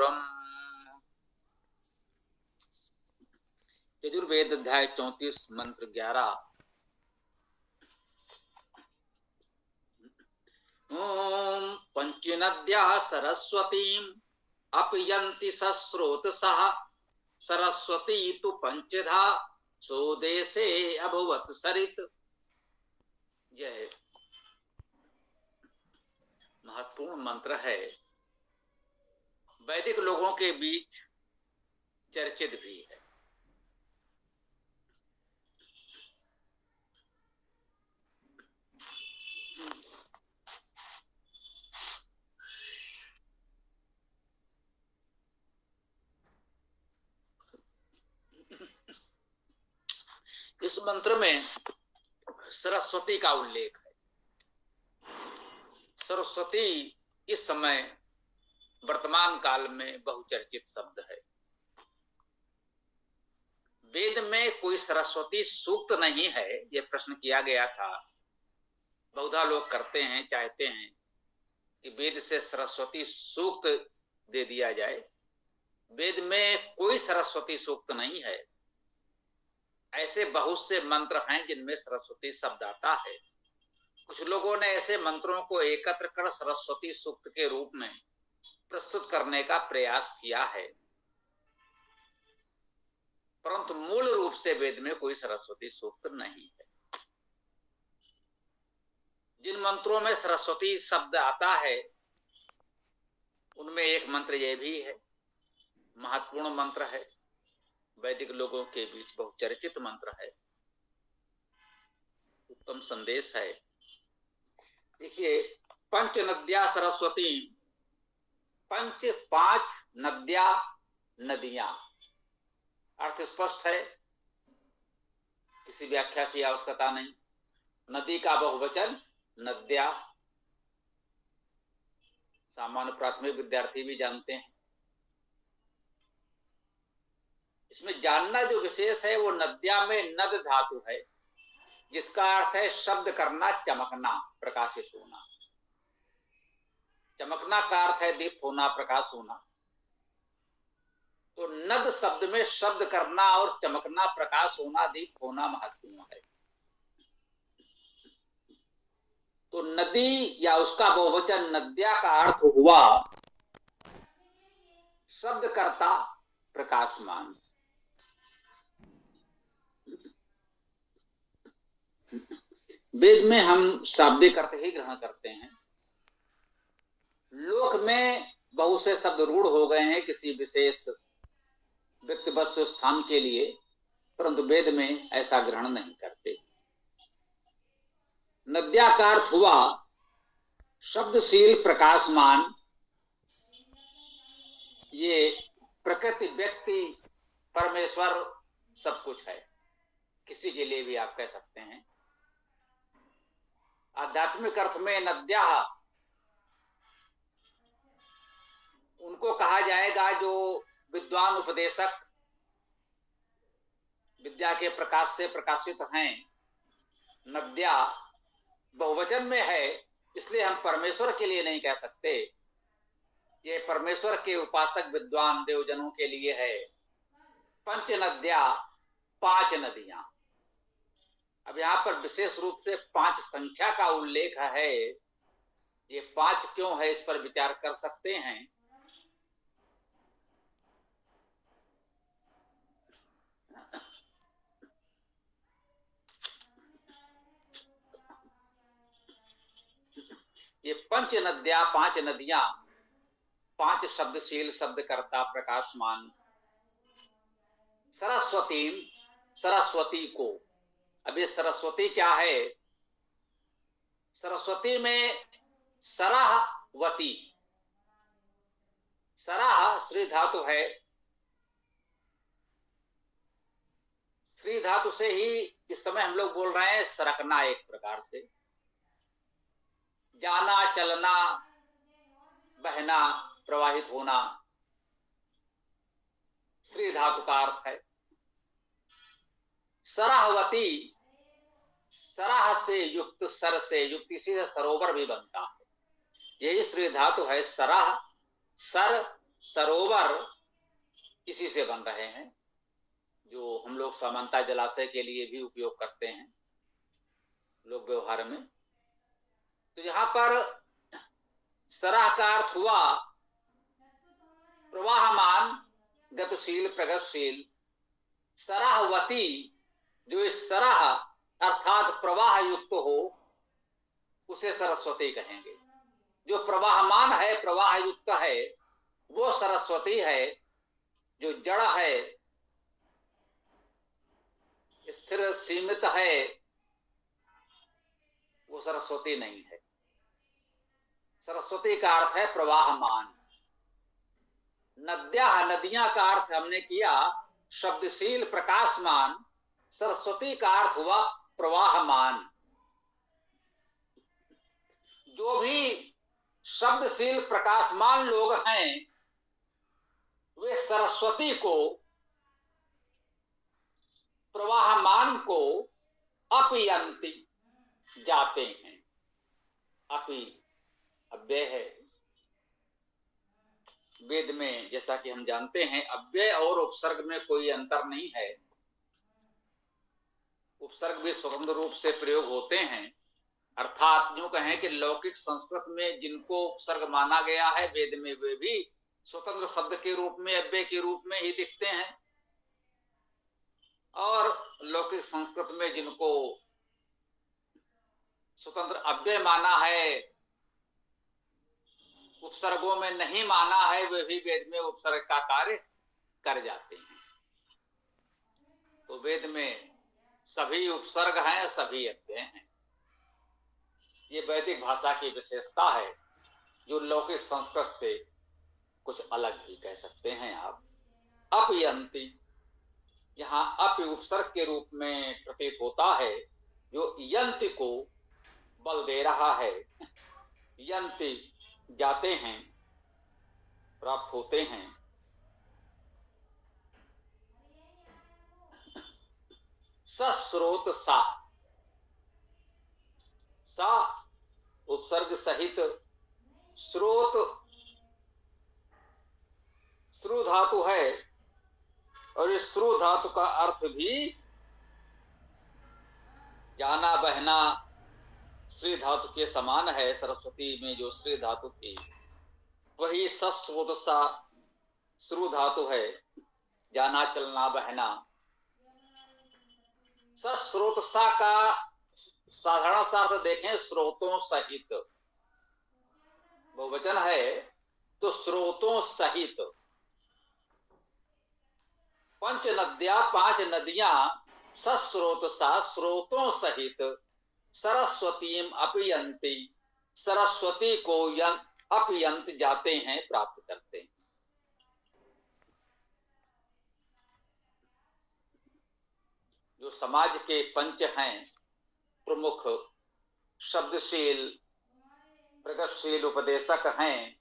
ब्रह्म। यजुर्वेद अध्याय 34 मंत्र 11। ओम पंचनद्या सरस्वतीम अपयन्ति सस्रोतसः सरस्वती तु पंचधा सोदेशे अभवत् सरित। यह महत्वपूर्ण मंत्र है, वैदिक लोगों के बीच चर्चित भी है। इस मंत्र में सरस्वती का उल्लेख है। सरस्वती इस समय वर्तमान काल में बहुचर्चित शब्द है। वेद में कोई सरस्वती सूक्त नहीं है, यह प्रश्न किया गया था। बहुधा लोग करते हैं, चाहते हैं कि वेद से सरस्वती सूक्त दे दिया जाए। वेद में कोई सरस्वती सूक्त नहीं है। ऐसे बहुत से मंत्र हैं जिनमें सरस्वती शब्द आता है। कुछ लोगों ने ऐसे मंत्रों को एकत्र कर सरस्वती सूक्त के रूप में प्रस्तुत करने का प्रयास किया है, परंतु मूल रूप से वेद में कोई सरस्वती सूक्त नहीं है। जिन मंत्रों में सरस्वती शब्द आता है उनमें एक मंत्र यह भी है, महत्वपूर्ण मंत्र है, वैदिक लोगों के बीच बहुचर्चित मंत्र है, उत्तम संदेश है। देखिए, पंच नद्या सरस्वती, पंच 5 नद्या नदियां, अर्थ स्पष्ट है, किसी व्याख्या की आवश्यकता नहीं। नदी का बहुवचन नद्या, सामान्य प्राथमिक विद्यार्थी भी जानते हैं। इसमें जानना जो विशेष है वो नद्या में नद धातु है, जिसका अर्थ है शब्द करना, चमकना, प्रकाशित होना। चमकना का अर्थ है दीप्त होना, प्रकाश होना। तो नद शब्द में शब्द करना और चमकना, प्रकाश होना, दीप्त होना महत्वपूर्ण है। तो नदी या उसका बहुवचन नद्या का अर्थ हुआ शब्द करता, प्रकाशमान। वेद में हम शाब्दिक अर्थ ही ग्रहण करते हैं। लोक में बहुत से शब्द रूढ़ हो गए हैं किसी विशेष व्यक्ति वस्तु स्थान के लिए, परंतु वेद में ऐसा ग्रहण नहीं करते। नद्या का अर्थ हुआ शब्दशील, प्रकाशमान। ये प्रकृति, व्यक्ति, परमेश्वर सब कुछ है, किसी के लिए भी आप कह सकते हैं। आध्यात्मिक अर्थ में नद्या उनको कहा जाएगा जो विद्वान, उपदेशक, विद्या के प्रकाश से प्रकाशित हैं। नद्या बहुवचन में है, इसलिए हम परमेश्वर के लिए नहीं कह सकते। ये परमेश्वर के उपासक विद्वान देवजनों के लिए है। पंच नद्या, 5 नदियां। अब यहां पर विशेष रूप से 5 संख्या का उल्लेख है। ये 5 क्यों है, इस पर विचार कर सकते हैं। ये पंच नद्या, 5 नदियां, 5 शब्दशील, शब्दकर्ता, प्रकाशमान। सरस्वती, सरस्वती को, अब ये सरस्वती क्या है? सरस्वती में सरहवती, सरह श्री धातु है। श्री धातु से ही इस समय हम लोग बोल रहे हैं सरकना, एक प्रकार से जाना, चलना, बहना, प्रवाहित होना, श्री धातु का अर्थ है। सरहवती, सरह से युक्त, सर से युक्त, इसी से सरोवर भी बनता है। यही श्री धातु है। सरह, सर सरोवर इसी से बन रहे हैं, जो हम लोग सामान्यतः जलाशय के लिए भी उपयोग करते हैं लोग व्यवहार में। तो यहां पर सराह का अर्थ हुआ प्रवाहमान, गतिशील, प्रगतिशील। सराहवती, जो इस सराह अर्थात प्रवाह युक्त हो, उसे सरस्वती कहेंगे। जो प्रवाहमान है, प्रवाह युक्त है, वो सरस्वती है। जो जड़ है, स्थिर सीमित है, वो सरस्वती नहीं है। सरस्वती का अर्थ है प्रवाहमान। नद्या, नदियां का अर्थ हमने किया शब्दशील, प्रकाशमान। सरस्वती का अर्थ हुआ प्रवाहमान। जो भी शब्दशील प्रकाशमान लोग हैं, वे सरस्वती को, प्रवाहमान को अपयंती, जाते हैं। अपि अव्यय है। वेद में जैसा कि हम जानते हैं, अव्यय और उपसर्ग में कोई अंतर नहीं है। उपसर्ग भी स्वतंत्र रूप से प्रयोग होते हैं। अर्थात यूं कहें कि लौकिक संस्कृत में जिनको उपसर्ग माना गया है, वेद में वे भी स्वतंत्र शब्द के रूप में, अव्यय के रूप में ही दिखते हैं। और लौकिक संस्कृत में जिनको स्वतंत्र अव्यय माना है, उपसर्गों में नहीं माना है, वे भी वेद में उपसर्ग का कार्य कर जाते हैं। तो वेद में सभी उपसर्ग हैं, सभी अव्यय हैं। ये वैदिक भाषा की विशेषता है, जो लौकिक संस्कृत से कुछ अलग भी कह सकते हैं आप। अपयंती, यहाँ अप उपसर्ग के रूप में प्रतीत होता है, जो यंति को बल दे रहा है। यंति, जाते हैं, प्राप्त होते हैं। सस्रोत सा, सा उपसर्ग सहित, स्रोत श्रु धातु है, और इस श्रु धातु का अर्थ भी जाना, बहना, श्री धातु के समान है। सरस्वती में जो श्री धातु थी, वही सस्रोत सा श्रु धातु है, जाना, चलना, बहना। सस्रोत सा का साधारण सा अर्थ देखें, स्रोतों सहित। बहुवचन है तो स्रोतों सहित। पंच नद्या, 5 नदियां, सस्रोत सा, स्रोतों सहित, सरस्वतीम अपयंती, सरस्वती को अपयंत, जाते हैं, प्राप्त करते हैं। जो समाज के पंच हैं, प्रमुख शब्दशील, प्रगतिशील उपदेशक हैं,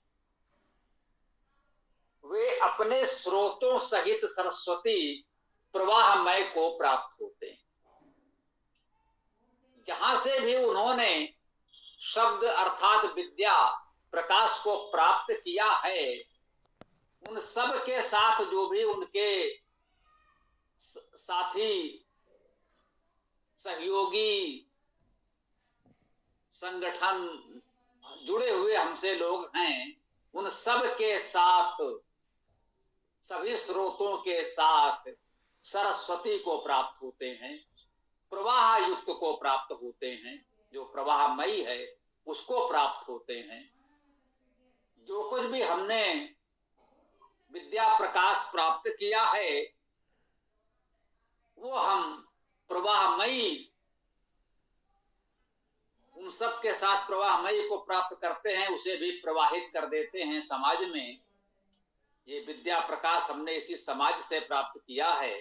वे अपने स्रोतों सहित सरस्वती प्रवाहमय को प्राप्त होते हैं। जहां से भी उन्होंने शब्द अर्थात विद्या, प्रकाश को प्राप्त किया है, उन सब के साथ जो भी उनके साथी, सहयोगी, संगठन जुड़े हुए हमसे लोग हैं, उन सब के साथ, सभी स्रोतों के साथ सरस्वती को प्राप्त होते हैं, प्रवाह युक्त को प्राप्त होते हैं। जो प्रवाहमयी है उसको प्राप्त होते हैं। जो कुछ भी हमने विद्या प्रकाश प्राप्त किया है, वो हम प्रवाहमयी, उन सब के साथ प्रवाहमयी को प्राप्त करते हैं, उसे भी प्रवाहित कर देते हैं समाज में। ये विद्या प्रकाश हमने इसी समाज से प्राप्त किया है,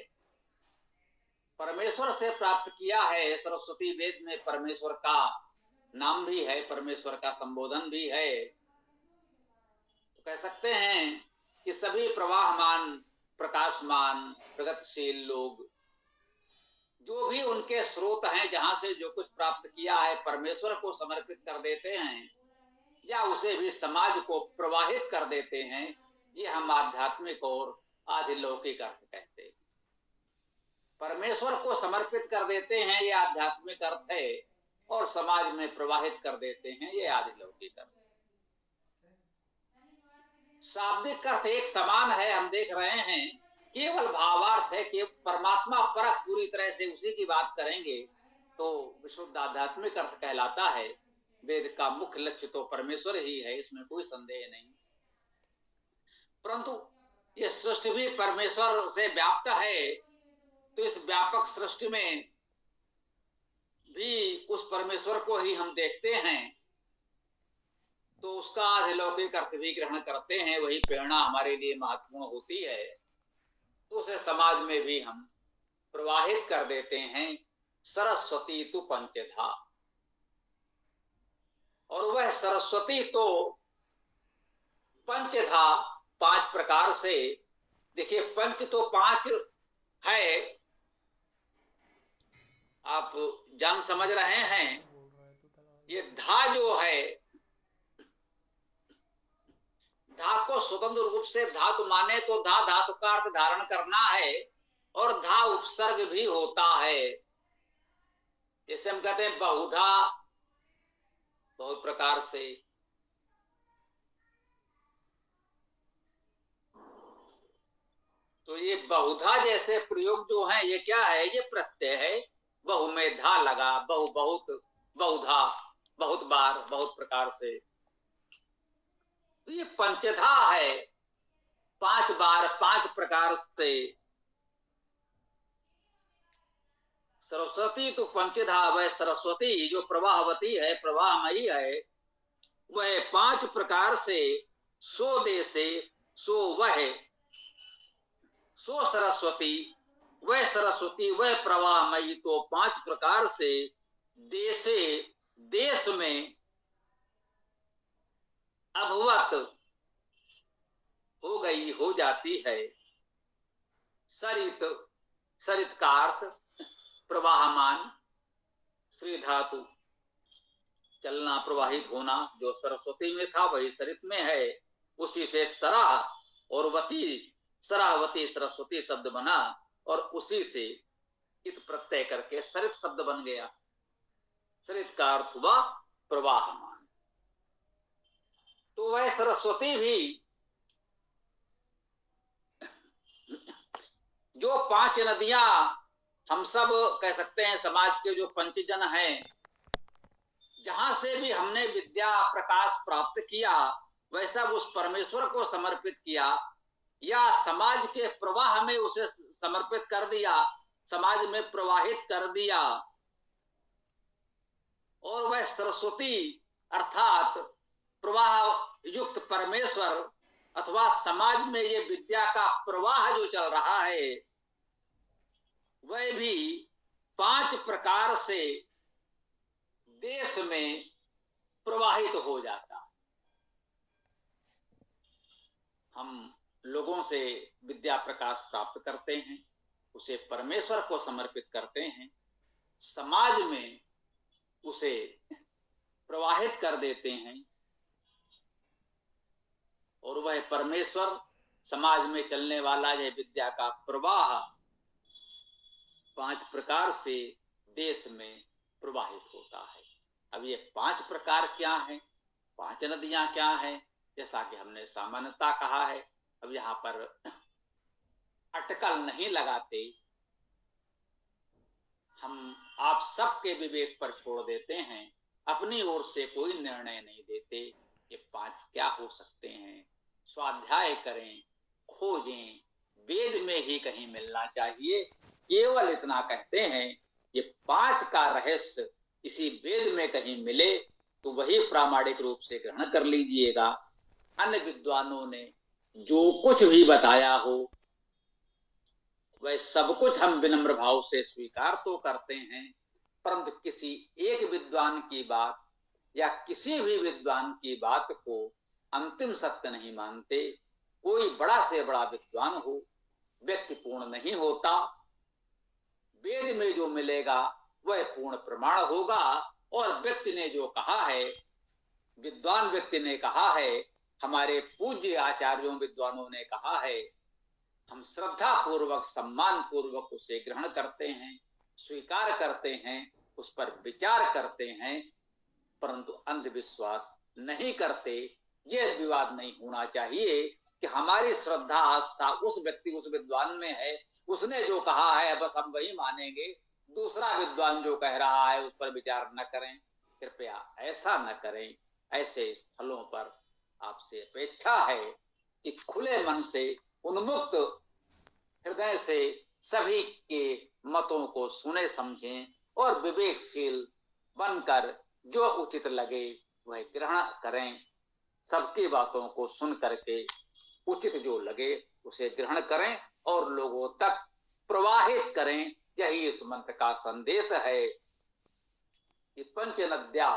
परमेश्वर से प्राप्त किया है। सरस्वती वेद में परमेश्वर का नाम भी है, परमेश्वर का संबोधन भी है। तो कह सकते हैं कि सभी प्रवाहमान, प्रकाशमान, प्रगतिशील लोग, जो भी उनके स्रोत हैं, जहां से जो कुछ प्राप्त किया है, परमेश्वर को समर्पित कर देते हैं, या उसे भी समाज को प्रवाहित कर देते हैं, ये हम आध्यात्मिक और आधिलौकिक अर्थ कहते हैं। परमेश्वर को समर्पित कर देते हैं, ये आध्यात्मिक अर्थ है, और समाज में प्रवाहित कर देते हैं, ये आधिलौकिक अर्थ। शाब्दिक अर्थ एक समान है, हम देख रहे हैं, केवल भावार्थ है कि परमात्मा परक पूरी तरह से उसी की बात करेंगे तो विशुद्ध आध्यात्मिक अर्थ कहलाता है। वेद का मुख्य लक्ष्य तो परमेश्वर ही है, इसमें कोई संदेह नहीं। परंतु ये सृष्टि भी परमेश्वर से व्याप्त है, तो इस व्यापक सृष्टि में भी उस परमेश्वर को ही हम देखते हैं, तो उसका अधिलौकिक अर्थ भी ग्रहण करते हैं। वही प्रेरणा हमारे लिए महत्वपूर्ण होती है, तो उसे समाज में भी हम प्रवाहित कर देते हैं। सरस्वती तु पंचधा, और वह सरस्वती तो पंचधा, 5 प्रकार से। देखिए, पंच तो 5 है, आप जान समझ रहे हैं। ये धा जो है, धा को स्वतंत्र रूप से धातु माने तो धा धातु का अर्थ धारण करना है, और धा उपसर्ग भी होता है। जैसे हम कहते हैं बहुधा, बहुत प्रकार से। तो ये बहुधा जैसे प्रयोग जो है, ये क्या है? ये प्रत्यय है। बहु में धा लगा, बहु बहुत, बहुधा बहुत बार, बहुत प्रकार से। तो ये पंचधा है, 5 बार 5 प्रकार से। सरस्वती तो पंचधा, वह सरस्वती जो प्रवाहवती है, प्रवाहमयी है, वह 5 प्रकार से। सो देशे, सो वह, सो सरस्वती, वह सरस्वती, वह प्रवाहमयी, तो 5 प्रकार से देशे, देश में, अभवत हो गई, हो जाती है। सरित, सरित का अर्थ प्रवाहमान, श्री धातु चलना, प्रवाहित होना। जो सरस्वती में था वही सरित में है, उसी से सराह और वती, सराहवती सरस्वती शब्द बना, और उसी से इत प्रत्यय करके सरित शब्द बन गया। सरित का अर्थ हुआ प्रवाहमान। तो वह सरस्वती भी जो 5 नदियां हम सब कह सकते हैं, समाज के जो पंचजन हैं, जहां से भी हमने विद्या प्रकाश प्राप्त किया, वह सब उस परमेश्वर को समर्पित किया, या समाज के प्रवाह में उसे समर्पित कर दिया, समाज में प्रवाहित कर दिया। और वह सरस्वती अर्थात प्रवाह युक्त परमेश्वर अथवा समाज में ये विद्या का प्रवाह जो चल रहा है, वह भी 5 प्रकार से देश में प्रवाहित हो जाता। हम लोगों से विद्या प्रकाश प्राप्त करते हैं, उसे परमेश्वर को समर्पित करते हैं, समाज में उसे प्रवाहित कर देते हैं, और वह परमेश्वर समाज में चलने वाला यह विद्या का प्रवाह 5 प्रकार से देश में प्रवाहित होता है। अब ये 5 प्रकार क्या है, 5 नदियां क्या है, जैसा कि हमने सामान्यता कहा है। अब यहां पर अटकल नहीं लगाते, हम आप सबके विवेक पर छोड़ देते हैं, अपनी ओर से कोई निर्णय नहीं देते। ये 5 क्या हो सकते हैं, स्वाध्याय करें, खोजें, वेद में ही कहीं मिलना चाहिए। केवल इतना कहते हैं, ये 5 का रहस्य इसी वेद में कहीं मिले तो वही प्रामाणिक रूप से ग्रहण कर लीजिएगा। अन्य विद्वानों ने जो कुछ भी बताया हो, वह सब कुछ हम विनम्र भाव से स्वीकार तो करते हैं, परंतु किसी एक विद्वान की बात या किसी भी विद्वान की बात को अंतिम सत्य नहीं मानते। कोई बड़ा से बड़ा विद्वान हो, व्यक्तिपूर्ण नहीं होता। वेद में जो मिलेगा वह पूर्ण प्रमाण होगा, और व्यक्ति ने जो कहा है, विद्वान व्यक्ति ने कहा है, हमारे पूज्य आचार्यों विद्वानों ने कहा है, हम श्रद्धा पूर्वक सम्मान पूर्वक उसे ग्रहण करते हैं, स्वीकार करते हैं, उस पर विचार करते हैं, परंतु अंधविश्वास नहीं करते। यह विवाद नहीं होना चाहिए कि हमारी श्रद्धा आस्था उस व्यक्ति उस विद्वान में है, उसने जो कहा है बस हम वही मानेंगे, दूसरा विद्वान जो कह रहा है उस पर विचार न करें। कृपया ऐसा न करें। ऐसे स्थलों पर आपसे अपेक्षा है कि खुले मन से, उन्मुक्त हृदय से सभी के मतों को सुने समझें और विवेकशील बनकर जो उचित लगे वह ग्रहण करें। सबकी बातों को सुन करके उचित जो लगे उसे ग्रहण करें और लोगों तक प्रवाहित करें। यही इस मंत्र का संदेश है कि पंच नद्या,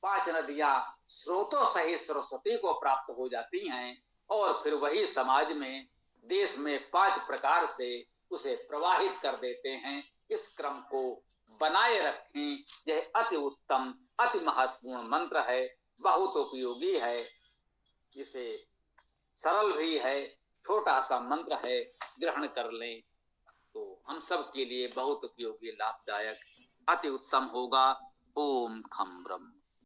5 नदियां स्रोतों सहित सरस्वती को प्राप्त हो जाती हैं और फिर वही समाज में, देश में 5 प्रकार से उसे प्रवाहित कर देते हैं। इस क्रम को बनाए रखें। यह अति उत्तम, अति महत्वपूर्ण मंत्र है, बहुत उपयोगी है। इसे सरल भी है, छोटा सा मंत्र है, ग्रहण कर लें तो हम सब के लिए बहुत उपयोगी, लाभदायक, अति उत्तम होगा। ओम खम ब्रह्म।